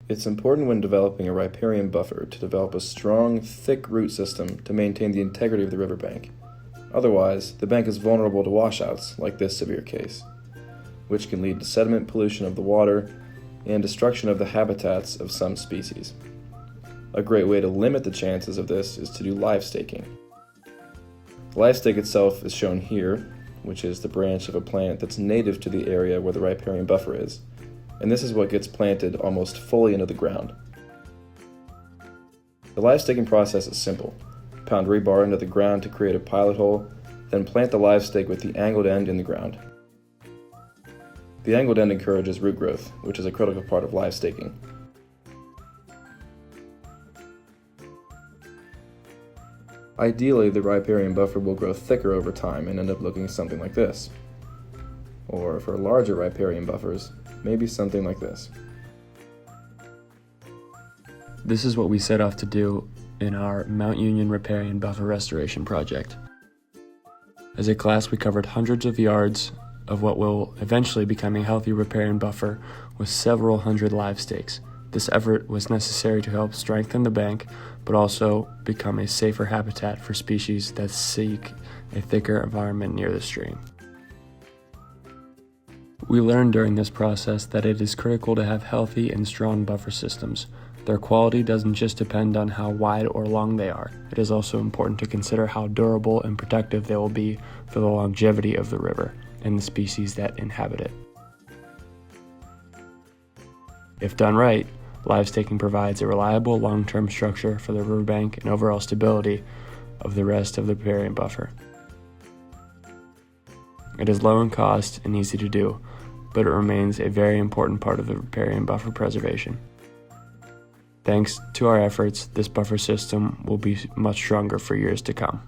It's important when developing a riparian buffer to develop a strong, thick root system to maintain the integrity of the riverbank. Otherwise, the bank is vulnerable to washouts, like this severe case, which can lead to sediment pollution of the water and destruction of the habitats of some species. A great way to limit the chances of this is to do live staking. The live stake itself is shown here, which is the branch of a plant that's native to the area where the riparian buffer is, and this is what gets planted almost fully into the ground. The live staking process is simple. Pound rebar into the ground to create a pilot hole, then plant the live stake with the angled end in the ground. The angled end encourages root growth, which is a critical part of live staking. Ideally, the riparian buffer will grow thicker over time and end up looking something like this. Or for larger riparian buffers, maybe something like this. This is what we set off to do in our Mount Union Riparian Buffer Restoration Project. As a class, we covered hundreds of yards of what will eventually become a healthy riparian buffer with several hundred live stakes. This effort was necessary to help strengthen the bank, but also become a safer habitat for species that seek a thicker environment near the stream. We learned during this process that it is critical to have healthy and strong buffer systems. Their quality doesn't just depend on how wide or long they are. It is also important to consider how durable and protective they will be for the longevity of the river and the species that inhabit it. If done right, live staking provides a reliable long-term structure for the riverbank and overall stability of the rest of the riparian buffer. It is low in cost and easy to do, but it remains a very important part of the riparian buffer preservation. Thanks to our efforts, this buffer system will be much stronger for years to come.